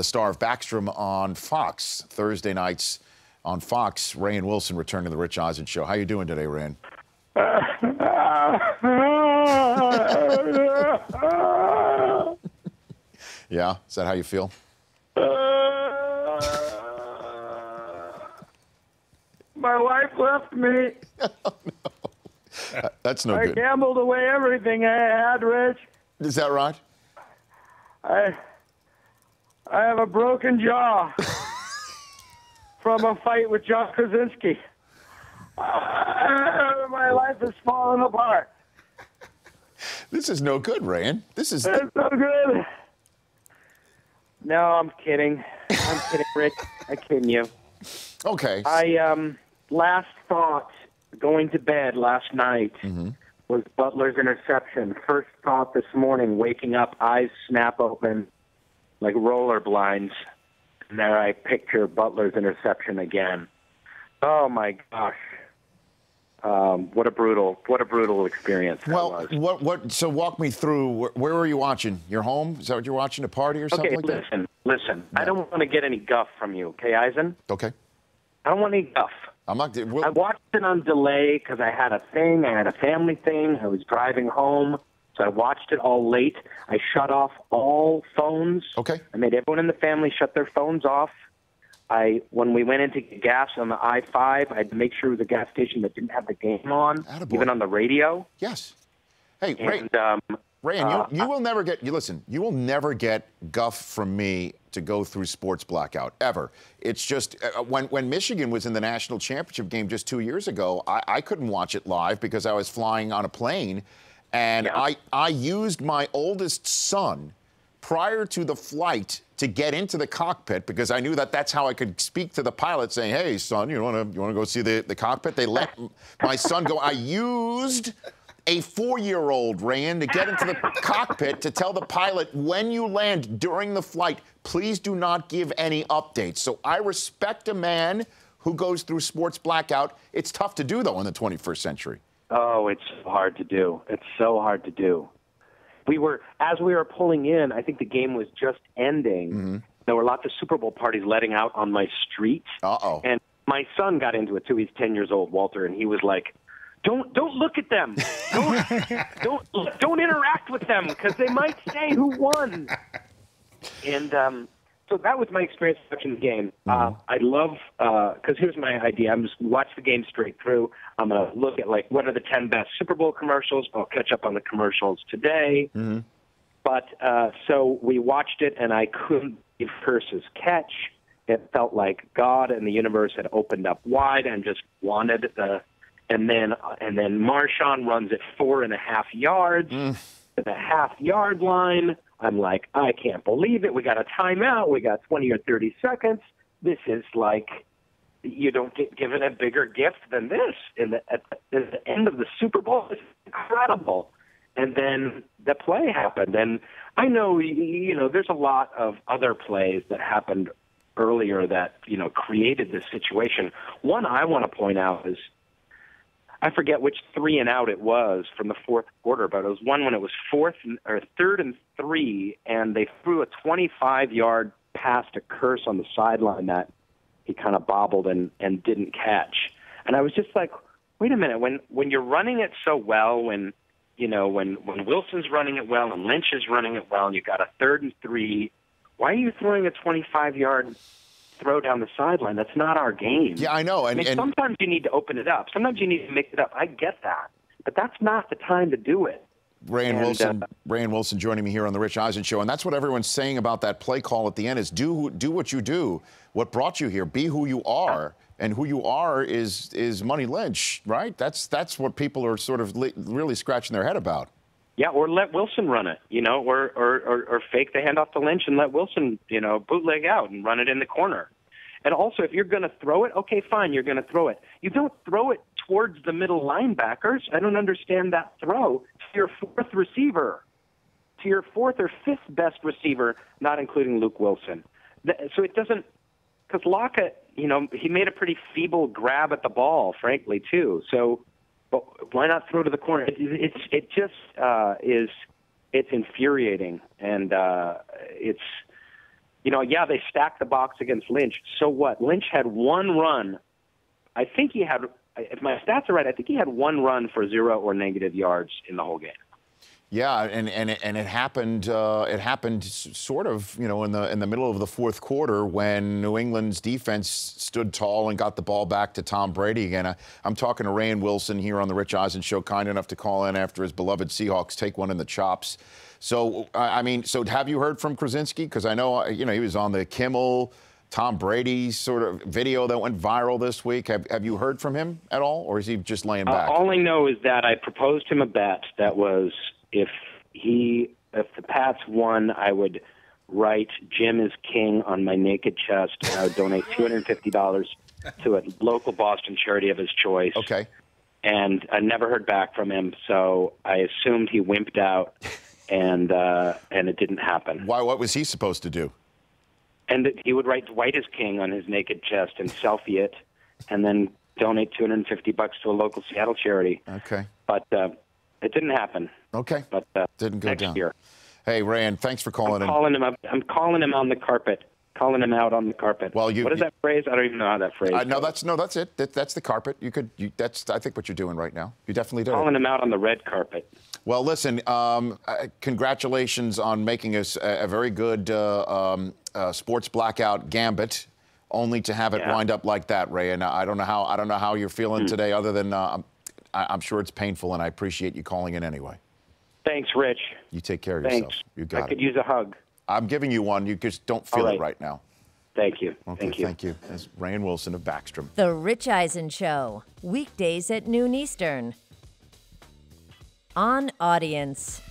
the star of Backstrom on Fox. Thursday nights on Fox. Rainn Wilson returning to the Rich Eisen Show. How you doing today, Rainn? Yeah? Is that how you feel? My wife left me. Oh, no. That's no good. I gambled away everything I had, Rich. Is that right? I have a broken jaw from a fight with John Krasinski. My life is falling apart. This is no good, Rainn. This is... It's no good. No, I'm kidding. I'm kidding, Rich. I'm kidding you. Okay. Last thought going to bed last night was Butler's interception. First thought this morning, waking up, eyes snap open like roller blinds. And there I picture Butler's interception again. Oh my gosh. What a brutal experience that was. So walk me through, where were you watching? Your home? Is that what you're watching, a party or something like that? Listen. Yeah. I don't want to get any guff from you, okay, Eisen? Okay. I don't want any guff. I'm not. I watched it on delay because I had a thing. I had a family thing. I was driving home, so I watched it all late. I shut off all phones. Okay. I made everyone in the family shut their phones off. When we went in to get gas on the I-5, I had to make sure it was a gas station that didn't have the game on, even on the radio. Yes. Hey, Rainn, you will never get. You will never get guff from me to go through sports blackout ever. It's just when Michigan was in the national championship game just 2 years ago, I couldn't watch it live because I was flying on a plane, and I used my oldest son prior to the flight to get into the cockpit because I knew that that's how I could speak to the pilot, saying, "Hey, son, you want to go see the cockpit?" They let my son go. I used a 4-year-old, Rainn, to get into the cockpit to tell the pilot, when you land during the flight, please do not give any updates. So I respect a man who goes through sports blackout. It's tough to do, though, in the 21st century. Oh, it's hard to do. It's so hard to do. As we were pulling in, I think the game was just ending. There were lots of Super Bowl parties letting out on my street. Uh-oh. And my son got into it, too. He's 10 years old, Walter, and he was like, Don't look at them. Don't interact with them because they might say who won. And so that was my experience watching the game. I love because here's my idea. I'm just watch the game straight through. I'm gonna look at what are the 10 best Super Bowl commercials. I'll catch up on the commercials today. But so we watched it, and I couldn't believe Curse's catch. It felt like God and the universe had opened up wide and just wanted the. And then Marshawn runs it 4.5 yards to the half-yard line. I'm like, I can't believe it. We got a timeout. We got 20 or 30 seconds. This is like, you don't get given a bigger gift than this. At the end of the Super Bowl, it's incredible. And then the play happened. And I know, there's a lot of other plays that happened earlier that, created this situation. One I want to point out is, I forget which 3-and-out it was from the fourth quarter, but it was one when it was 3rd and 3, and they threw a 25-yard pass to Curse on the sideline that he kind of bobbled and didn't catch. And I was just like, wait a minute, when you're running it so well, when Wilson's running it well and Lynch is running it well, and you got a 3rd and 3, why are you throwing a 25-yard throw down the sideline? That's not our game. Yeah, I know. And sometimes you need to open it up. Sometimes you need to mix it up. I get that. But that's not the time to do it. Rainn Wilson joining me here on the Rich Eisen Show. And that's what everyone's saying about that play call at the end is do what you do. What brought you here? Be who you are. And who you are is Money Lynch, right? That's what people are sort of really scratching their head about. Yeah, or let Wilson run it, or fake the handoff to Lynch and let Wilson, bootleg out and run it in the corner. And also, if you're going to throw it, okay, fine, you're going to throw it. You don't throw it towards the middle linebackers. I don't understand that throw to your fourth receiver, to your fourth or fifth best receiver, not including Luke Wilson. So it doesn't, because Lockett, he made a pretty feeble grab at the ball, frankly, too. So, but why not throw to the corner? It just it's infuriating, and it's yeah, they stacked the box against Lynch. So what? Lynch had one run. I think he had, if my stats are right, I think he had one run for 0 or negative yards in the whole game. Yeah, and it happened. It happened sort of, in the middle of the fourth quarter when New England's defense stood tall and got the ball back to Tom Brady again. I'm talking to Rainn Wilson here on the Rich Eisen Show, kind enough to call in after his beloved Seahawks take one in the chops. So so have you heard from Krasinski? Because I know he was on the Kimmel, Tom Brady sort of video that went viral this week. Have you heard from him at all, or is he just laying back? All I know is that I proposed him a bet that was, if the Pats won, I would write "Jim is King" on my naked chest, and I would donate $250 to a local Boston charity of his choice. Okay. And I never heard back from him, so I assumed he wimped out, and it didn't happen. Why? What was he supposed to do? And he would write "White is King" on his naked chest and selfie it, and then donate $250 to a local Seattle charity. Okay. But it didn't happen. Okay. But didn't go next down. year. Hey, Rainn, thanks for calling in. I'm calling him on the carpet. Calling him out on the carpet. Well, what is that phrase? I don't even know how that phrase goes. That's it. That's the carpet. That's, I think, what you're doing right now. You definitely do. Calling him out on the red carpet. Well, listen, congratulations on making us a very good sports blackout gambit, only to have it wind up like that, Ray. And I don't know how you're feeling today, other than I'm sure it's painful, and I appreciate you calling in anyway. Thanks, Rich. You take care of yourself. You got it. I could use a hug. I'm giving you one. You just don't feel it right now. Thank you. Okay, thank you. That's Rainn Wilson of Backstrom. The Rich Eisen Show, weekdays at noon Eastern. On Audience.